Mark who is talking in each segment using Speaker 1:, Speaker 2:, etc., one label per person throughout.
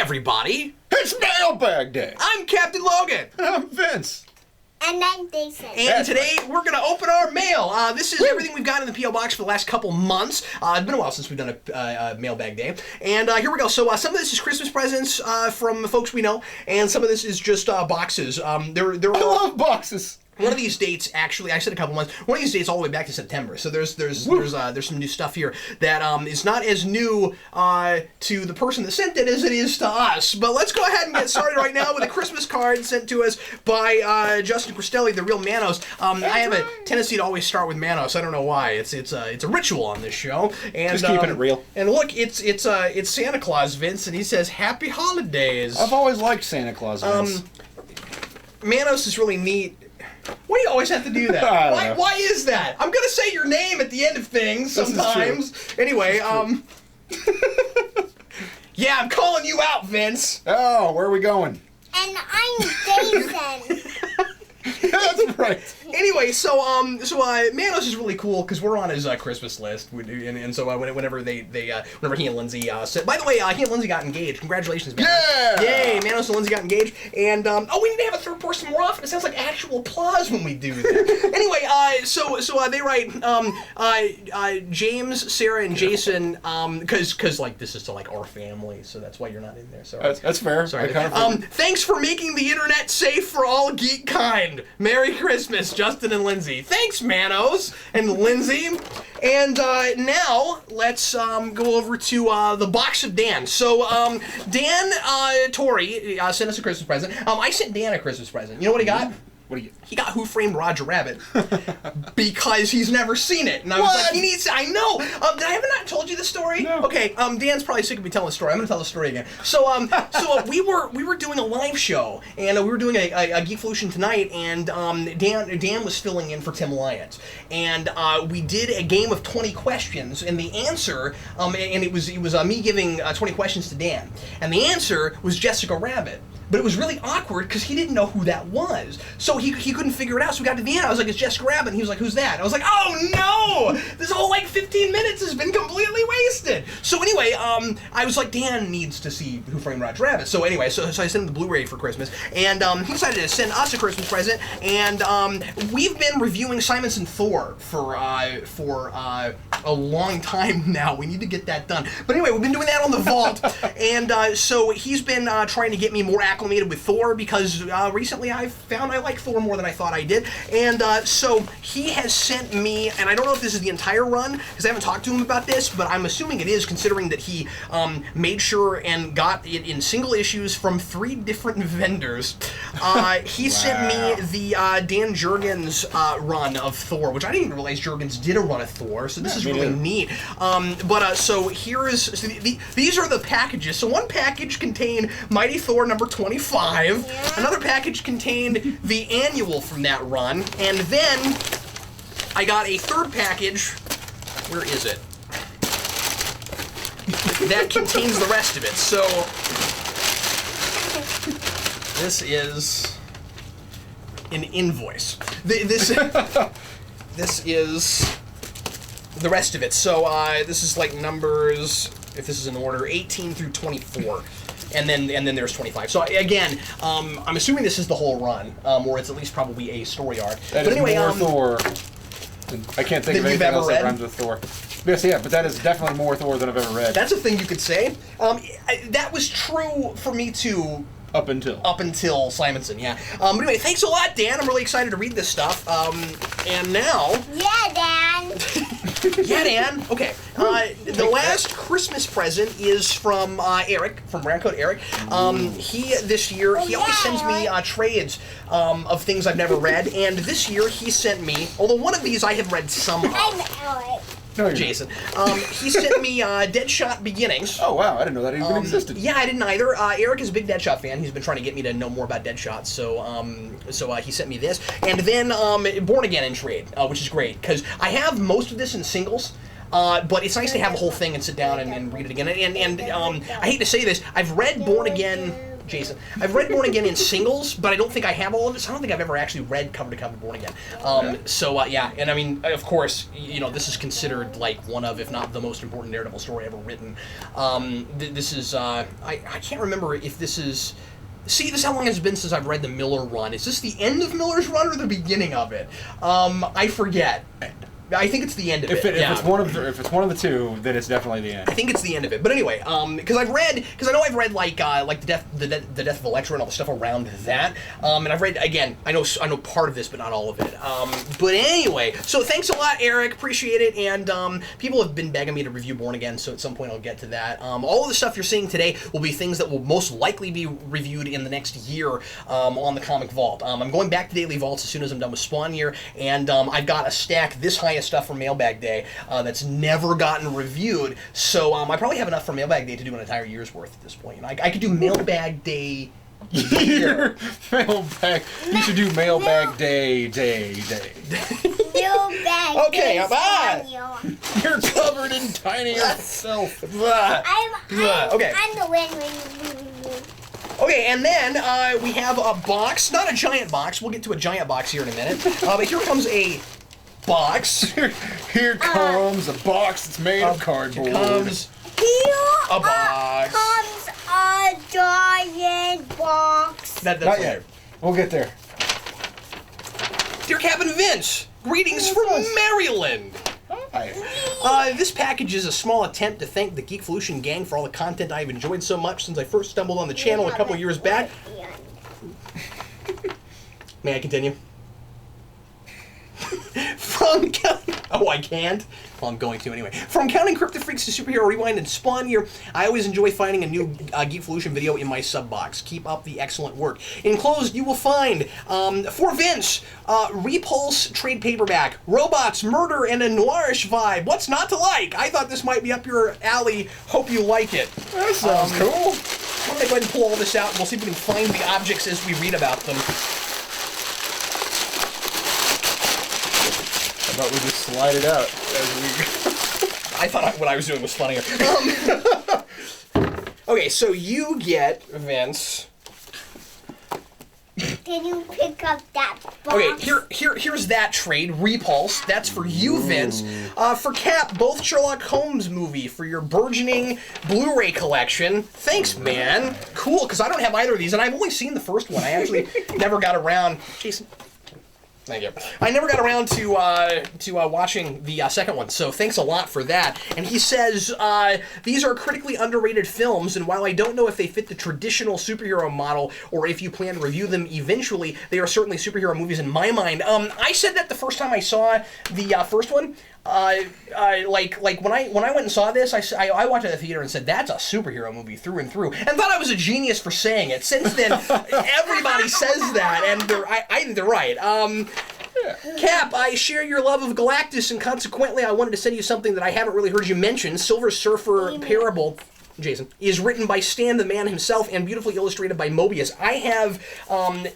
Speaker 1: everybody!
Speaker 2: It's Mailbag Day!
Speaker 1: I'm Captain Logan!
Speaker 2: I'm Vince!
Speaker 3: And then Jason.
Speaker 1: And today we're going to open our mail. This is everything we've got in the P.O. Box for the last couple months. It's been a while since we've done a Mailbag Day. And here we go. So some of this is Christmas presents from the folks we know, and some of this is just boxes.
Speaker 2: I love boxes!
Speaker 1: One of these dates, actually, I said a couple months. One of these dates all the way back to September. So there's some new stuff here that is not as new to the person that sent it as it is to us. But let's go ahead and get started right now with a Christmas card sent to us by Justin Cristelli, the real Manos. I have a tendency to always start with Manos. I don't know why. It's a ritual on this show. And
Speaker 2: just keeping it real.
Speaker 1: And look, it's Santa Claus, Vince, and he says Happy Holidays.
Speaker 2: I've always liked Santa Claus, Vince.
Speaker 1: Manos is really neat. Why do you always have to do that? Why is that? I'm gonna say your name at the end of things sometimes. Anyway, yeah, I'm calling you out, Vince.
Speaker 2: Oh, where are we going?
Speaker 3: And I'm Jason.
Speaker 2: That's right.
Speaker 1: Anyway, so Manos is really cool because we're on his Christmas list, and so whenever whenever he and Lindsay said, by the way, he and Lindsay got engaged. Congratulations, Manos.
Speaker 2: Yeah!
Speaker 1: Yay, Manos and Lindsay got engaged, and we need to have a third person more often. It sounds like actual applause when we do that. Anyway, so they write James, Sarah, and Jason because like this is to like our family, so that's why you're not in there. Sorry.
Speaker 2: That's fair.
Speaker 1: Sorry. Thanks for making the internet safe for all geek kind. Merry Christmas, Justin and Lindsay. Thanks, Manos and Lindsay. And now let's go over to the box of Dan. So Dan Torrey sent us a Christmas present. I sent Dan a Christmas present. You know what he got?
Speaker 2: What do you?
Speaker 1: He got Who Framed Roger Rabbit because he's never seen it, and I was like, he needs. I know. Did I ever not told you the story?
Speaker 2: No.
Speaker 1: Okay. Dan's probably sick of me telling the story. I'm gonna tell the story again. So we were doing a live show, and we were doing a Geekvolution tonight, and Dan was filling in for Tim Lyons, and we did a game of 20 questions, and the answer, and it was me giving 20 questions to Dan, and the answer was Jessica Rabbit. But it was really awkward because he didn't know who that was. So he couldn't figure it out. So we got to the end. I was like, it's Jessica Rabbit. And he was like, who's that? And I was like, oh no! This whole like 15 minutes has been completely wasted. So anyway, I was like, Dan needs to see Who Framed Roger Rabbit. So anyway, so I sent him the Blu-ray for Christmas. And he decided to send us a Christmas present. And we've been reviewing Simonson Thor for a long time now. We need to get that done. But anyway, we've been doing that on the Vault. And so he's been trying to get me more acclimated with Thor because recently I found I like Thor more than I thought I did, and so he has sent me, and I don't know if this is the entire run because I haven't talked to him about this, but I'm assuming it is considering that he made sure and got it in single issues from 3 different vendors. He sent me the Dan Jurgens run of Thor, which I didn't even realize Jurgens did a run of Thor, so this is really neat. So these are the packages. So one package contained Mighty Thor number 25. Yeah. Another package contained the annual from that run. And then I got a third package. Where is it? That contains the rest of it. So this is an invoice. This is the rest of it. So this is like numbers, if this is in order, 18 through 24. And then there's 25. So again, I'm assuming this is the whole run, or it's at least probably a story arc.
Speaker 2: That is more Thor. I can't think of anything else that rhymes with Thor. Yes, yeah, but that is definitely more Thor than I've ever read.
Speaker 1: That's a thing you could say. That was true for me too.
Speaker 2: Up until
Speaker 1: Simonson, yeah. But anyway, thanks a lot, Dan. I'm really excited to read this stuff. And now...
Speaker 3: Yeah, Dan.
Speaker 1: Yeah, Dan. Okay. The last Christmas present is from Eric, from Brown Coat Eric. He, this year, he always sends me trades of things I've never read. And this year, he sent me, although one of these I have read some of.
Speaker 3: I'm Eric.
Speaker 2: No,
Speaker 1: Jason. He sent me Deadshot Beginnings.
Speaker 2: Oh, wow. I didn't know that even existed.
Speaker 1: Yeah, I didn't either. Eric is a big Deadshot fan. He's been trying to get me to know more about Deadshot, so he sent me this. And then Born Again in trade, which is great, because I have most of this in singles. But it's nice to have a whole thing and sit down and read it again. And I hate to say this, I've read Born Again Jason. I've read Born Again in singles, but I don't think I have all of it. So I don't think I've ever actually read cover to cover Born Again. Yeah, and I mean, of course, this is considered like one of, if not the most important Daredevil story ever written. This is, I can't remember if this is. See, this is how long it's been since I've read the Miller run. Is this the end of Miller's run or the beginning of it? I forget. I think it's the end of it.
Speaker 2: If it's one of the two, then it's definitely the end.
Speaker 1: I think it's the end of it. But anyway, because I know I've read like the death of Elektra and all the stuff around that. And I've read again. I know part of this, but not all of it. But anyway, so thanks a lot, Eric. Appreciate it. And people have been begging me to review Born Again, so at some point I'll get to that. All of the stuff you're seeing today will be things that will most likely be reviewed in the next year on the Comic Vault. I'm going back to Daily Vaults as soon as I'm done with Spawn Year, and I've got a stack this high of stuff from Mailbag Day that's never gotten reviewed, so I probably have enough for Mailbag Day to do an entire year's worth at this point. I could do Mailbag Day year.
Speaker 2: Mailbag. You should do Mailbag Day.
Speaker 3: Mailbag.
Speaker 1: Okay, I'm on.
Speaker 2: You're covered in tiny yourself.
Speaker 1: Okay.
Speaker 3: I'm the win.
Speaker 1: Okay, and then we have a box, not a giant box. We'll get to a giant box here in a minute. But here comes a box.
Speaker 2: Here comes a box that's made of cardboard.
Speaker 1: Here comes a box.
Speaker 3: Comes a giant box.
Speaker 1: That's
Speaker 2: Not yet. We'll get there.
Speaker 1: Dear Captain Vince, greetings from Maryland.
Speaker 2: Hi.
Speaker 1: This package is a small attempt to thank the Geekvolution gang for all the content I've enjoyed so much since I first stumbled on the channel a couple years back. May I continue? I can't. Well, I'm going to anyway. From Counting Crypto Freaks to Superhero Rewind and Spawn Year, I always enjoy finding a new Geekvolution video in my sub box. Keep up the excellent work. Enclosed, you will find, for Vince, Repulse trade paperback, robots, murder, and a noirish vibe. What's not to like? I thought this might be up your alley. Hope you like it.
Speaker 2: That sounds cool.
Speaker 1: I'm going to go ahead and pull all this out, and we'll see if we can find the objects as we read about them.
Speaker 2: I thought we just slide it out as we
Speaker 1: I thought what I was doing was funnier. Okay, so you get, Vince.
Speaker 3: Can you pick up that box?
Speaker 1: Okay, here's that trade, Repulse. That's for you, Vince. For Cap, both Sherlock Holmes movie for your burgeoning Blu-ray collection. Thanks, man. Cool, because I don't have either of these, and I've only seen the first one. I actually never got around. Jason. Thank you. I never got around to watching the second one, so thanks a lot for that. And he says, these are critically underrated films, and while I don't know if they fit the traditional superhero model or if you plan to review them eventually, they are certainly superhero movies in my mind. I said that the first time I saw the first one. Like when I went and saw this, I watched it at the theater and said that's a superhero movie through and through, and thought I was a genius for saying it. Since then, everybody says that, and I think they're right. Cap, I share your love of Galactus, and consequently, I wanted to send you something that I haven't really heard you mention. Silver Surfer Parable. Jason, is written by Stan the Man himself and beautifully illustrated by Mobius. I have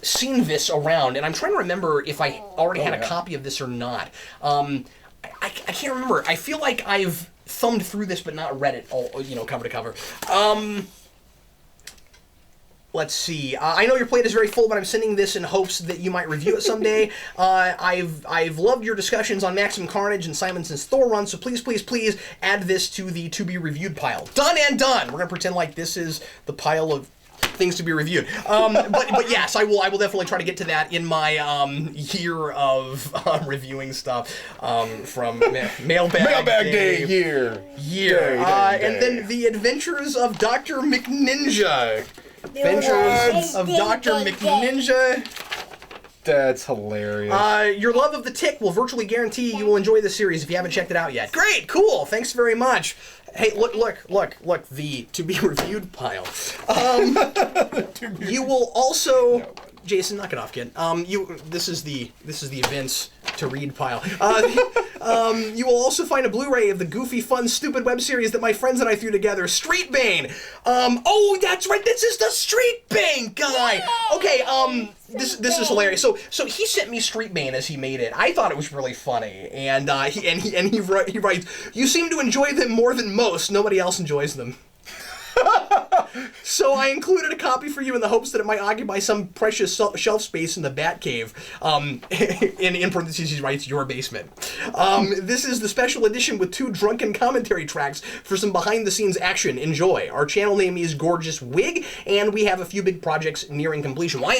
Speaker 1: seen this around, and I'm trying to remember if I already had a copy of this or not. I can't remember. I feel like I've thumbed through this but not read it all, cover to cover. Let's see. I know your plate is very full, but I'm sending this in hopes that you might review it someday. I've loved your discussions on Maximum Carnage and Simonson's Thor run, so please, please, please add this to the to-be-reviewed pile. Done and done! We're going to pretend like this is the pile of things to be reviewed. But yes, I will definitely try to get to that in my year of reviewing stuff from Mailbag
Speaker 2: Day year.
Speaker 1: And then The Adventures of Dr. McNinja. Adventures of Dr. McNinja.
Speaker 2: That's hilarious.
Speaker 1: Your love of the Tick will virtually guarantee you will enjoy the series if you haven't checked it out yet. Great, cool, thanks very much. Hey, look, the to-be-reviewed pile. You will also... Jason, knock it off, kid. This is the events to read pile. You will also find a Blu-ray of the goofy, fun, stupid web series that my friends and I threw together, Street Bane. Oh, that's right. This is the Street Bane guy. Okay. This is hilarious. So he sent me Street Bane as he made it. I thought it was really funny, and he writes, "You seem to enjoy them more than most. Nobody else enjoys them." So I included a copy for you in the hopes that it might occupy some precious shelf space in the Batcave. In parentheses, he writes, your basement. This is the special edition with 2 drunken commentary tracks for some behind-the-scenes action. Enjoy. Our channel name is Gorgeous Wig, and we have a few big projects nearing completion. Well, I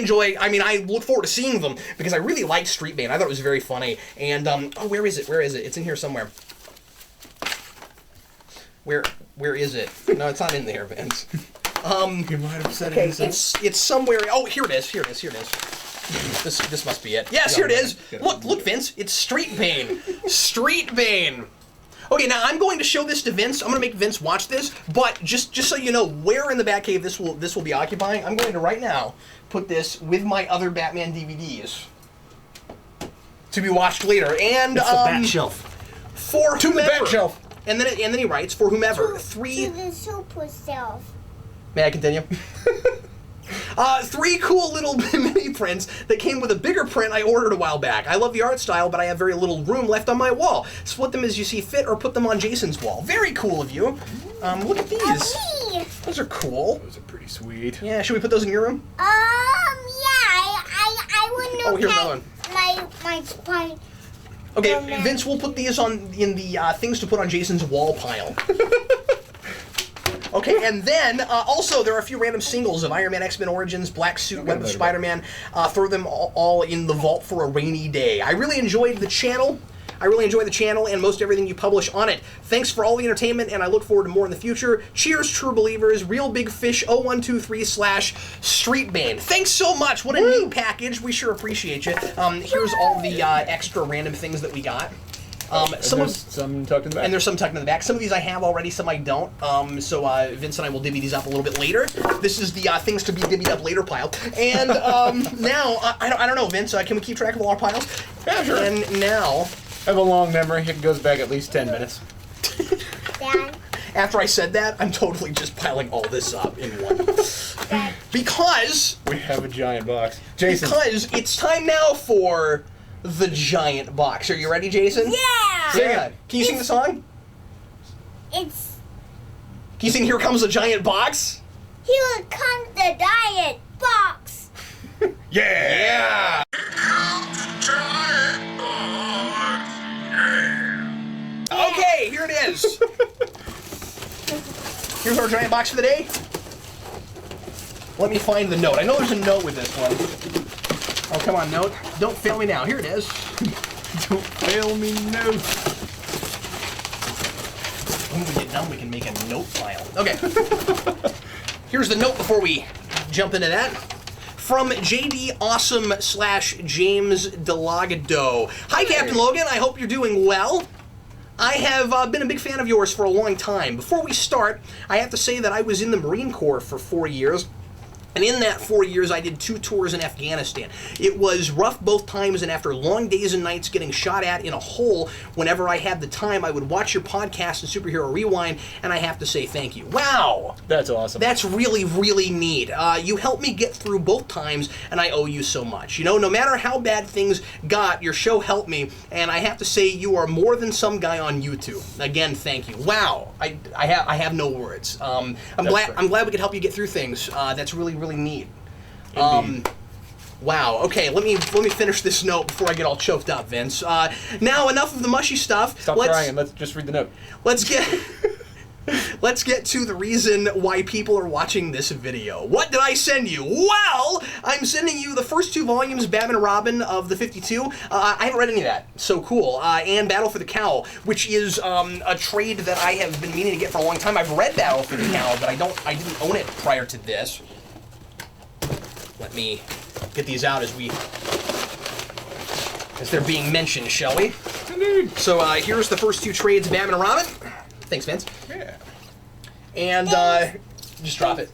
Speaker 1: look forward to seeing them, because I really liked Street Bane. I thought it was very funny. And, where is it? It's in here somewhere. Where is it? No, it's not in there, Vince.
Speaker 2: You might have said
Speaker 1: okay, it's somewhere. Oh, here it is. This must be it. Yes, here it is. Look, Vince. It's Street Bane. Street Bane. Okay, now I'm going to show this to Vince. I'm going to make Vince watch this, but just so you know where in the Batcave this will be occupying, I'm going to right now put this with my other Batman DVDs to be watched later. And
Speaker 4: it's the Bat Shelf.
Speaker 1: For
Speaker 2: to the Bat Shelf.
Speaker 1: And then he writes, for whomever,
Speaker 3: To the super self.
Speaker 1: May I continue? 3 cool little mini prints that came with a bigger print I ordered a while back. I love the art style, but I have very little room left on my wall. Split them as you see fit or put them on Jason's wall. Very cool of you. Look at these. Those are cool.
Speaker 2: Those are pretty sweet.
Speaker 1: Yeah, should we put those in your room?
Speaker 3: Yeah, I wouldn't know.
Speaker 1: Oh, here's another one.
Speaker 3: My spine.
Speaker 1: Okay, Vince, we'll put these in the things to put on Jason's wall pile. Okay, and then also there are a few random singles of Iron Man, X-Men Origins, Black Suit, Web of Spider-Man. Throw them all in the vault for a rainy day. I really enjoyed the channel. And most everything you publish on it. Thanks for all the entertainment, and I look forward to more in the future. Cheers, true believers. Real Big Fish 0123/Streetbane. Thanks so much. What a neat package. We sure appreciate you. Here's all the extra random things that we got.
Speaker 2: Some tucked in the back.
Speaker 1: And there's some tucked in the back. Some of these I have already, some I don't. So Vince and I will divvy these up a little bit later. This is the things to be divvied up later pile. And now, I don't know, Vince, can we keep track of all our piles?
Speaker 2: Yeah, sure.
Speaker 1: And now...
Speaker 2: I have a long memory. It goes back at least 10 minutes.
Speaker 3: Dad.
Speaker 1: After I said that, I'm totally just piling all this up in one. Because...
Speaker 2: we have a giant box. Jason.
Speaker 1: Because it's time now for... the giant box. Are you ready, Jason?
Speaker 3: Yeah.
Speaker 1: Sing it. Can you sing the song? Can you sing Here Comes the Giant Box?
Speaker 3: Here comes the giant box.
Speaker 2: Yeah!
Speaker 1: Okay, here it is. Here's our giant box for the day. Let me find the note. I know there's a note with this one. Oh, come on, note. Don't fail me now. Here it is.
Speaker 2: Don't fail me, note.
Speaker 1: When we get done, we can make a note file. Okay. Here's the note before we jump into that. From JD Awesome / James Delagado. Hi, Captain Logan. I hope you're doing well. I have been a big fan of yours for a long time. Before we start, I have to say that I was in the Marine Corps for 4 years. And in that 4 years, I did 2 tours in Afghanistan. It was rough both times, and after long days and nights getting shot at in a hole, whenever I had the time, I would watch your podcast and Superhero Rewind, and I have to say thank you. Wow!
Speaker 2: That's awesome.
Speaker 1: That's really, really neat. You helped me get through both times, and I owe you so much. You know, no matter how bad things got, your show helped me, and I have to say you are more than some guy on YouTube. Again, thank you. Wow! I have no words. I'm glad we could help you get through things. That's really, really neat. Wow. Okay, let me finish this note before I get all choked up, Vince. Now enough of the mushy stuff.
Speaker 2: Stop crying. Let's just read the note.
Speaker 1: Let's get to the reason why people are watching this video. What did I send you? Well, I'm sending you the first 2 volumes, Batman and Robin of the 52. I haven't read any of that. So cool. And Battle for the Cowl, which is a trade that I have been meaning to get for a long time. I've read Battle for the Cowl, but I didn't own it prior to this. Let me get these out as they're being mentioned, shall we?
Speaker 2: Indeed.
Speaker 1: So here's the first 2 trades, Batman and Robin. Thanks, Vince.
Speaker 2: Yeah.
Speaker 1: And just drop it.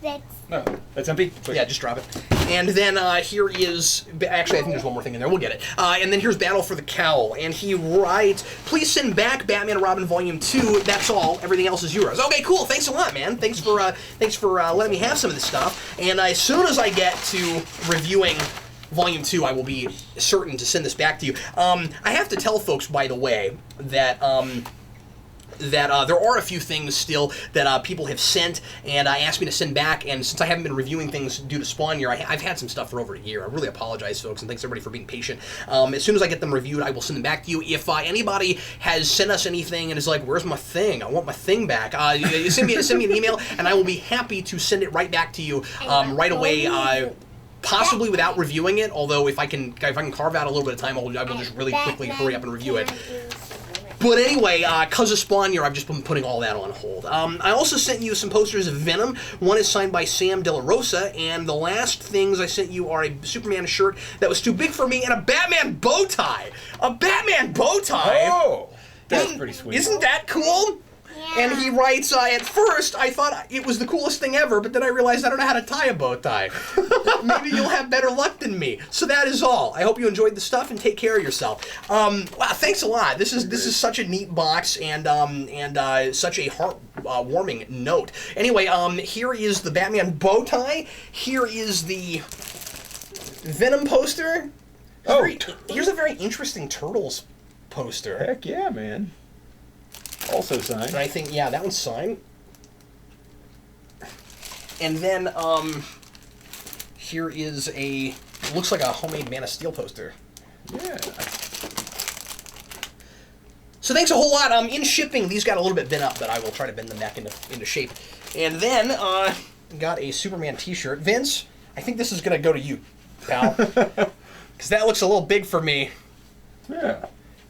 Speaker 2: No, that's empty?
Speaker 1: Yeah, just drop it. And then here is, actually I think there's one more thing in there, we'll get it. And then here's Battle for the Cowl, and he writes, please send back Batman and Robin Volume 2, that's all, everything else is yours. Okay, cool, thanks a lot, man. Thanks for letting me have some of this stuff. And as soon as I get to reviewing Volume 2, I will be certain to send this back to you. I have to tell folks, by the way, that that there are a few things still that people have sent and asked me to send back, and since I haven't been reviewing things due to Spawn Year, I've had some stuff for over a year. I really apologize, folks, and thanks everybody for being patient. As soon as I get them reviewed, I will send them back to you. If anybody has sent us anything and is like, where's my thing? I want my thing back. You send me an email, and I will be happy to send it right back to you right away. Possibly without reviewing it, although if I can carve out a little bit of time, I will just really quickly hurry up and review it. But anyway, because of Spawn Year, I've just been putting all that on hold. I also sent you some posters of Venom. One is signed by Sam De La Rosa, and the last things I sent you are a Superman shirt that was too big for me and a Batman bow tie. A Batman bow tie?
Speaker 2: Oh! That's pretty sweet.
Speaker 1: Isn't that cool? And he writes, at first, I thought it was the coolest thing ever, but then I realized I don't know how to tie a bow tie. Maybe you'll have better luck than me. So that is all. I hope you enjoyed the stuff, and take care of yourself. Wow, thanks a lot. This is such a neat box, and such a heart-warming note. Anyway, here is the Batman bow tie. Here is the Venom poster. Here's a very interesting Turtles poster.
Speaker 2: Heck yeah, man. Also signed.
Speaker 1: And I think, yeah, that one's signed. And then, here is looks like a homemade Man of Steel poster.
Speaker 2: Yeah.
Speaker 1: So thanks a whole lot. In shipping, these got a little bit bent up, but I will try to bend them back into shape. And then, got a Superman t-shirt. Vince, I think this is going to go to you, pal. Because that looks a little big for me.
Speaker 2: Yeah.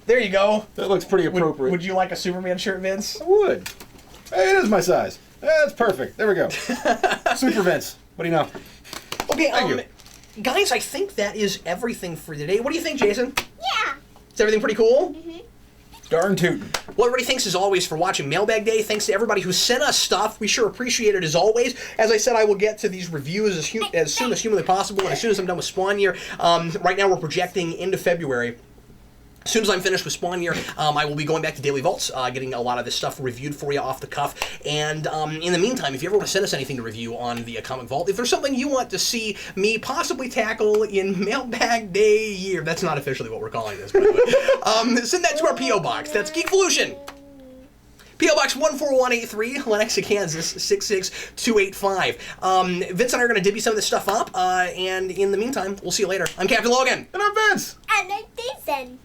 Speaker 1: There you go.
Speaker 2: That looks pretty appropriate.
Speaker 1: Would you like a Superman shirt, Vince?
Speaker 2: I would. Hey, it is my size. That's perfect. There we go. Super Vince. What do you know?
Speaker 1: Okay, guys, I think that is everything for today. What do you think, Jason?
Speaker 3: Yeah.
Speaker 1: Is everything pretty cool?
Speaker 3: Mm-hmm.
Speaker 2: Darn tootin'.
Speaker 1: Well, everybody, thanks as always for watching Mailbag Day. Thanks to everybody who sent us stuff. We sure appreciate it as always. As I said, I will get to these reviews as soon as humanly possible, and as soon as I'm done with Spawn Year. Right now we're projecting into February. As soon as I'm finished with Spawn Year, I will be going back to Daily Vaults, getting a lot of this stuff reviewed for you off the cuff. And in the meantime, if you ever want to send us anything to review on the Comic Vault, if there's something you want to see me possibly tackle in Mailbag Day Year, that's not officially what we're calling this, by the way, send that to our P.O. Box. That's Geekvolution. P.O. Box 14183, Lenexa, Kansas 66285. Vince and I are going to divvy some of this stuff up, and in the meantime, we'll see you later. I'm Captain Logan.
Speaker 2: And I'm Vince.
Speaker 3: And I'm Jason.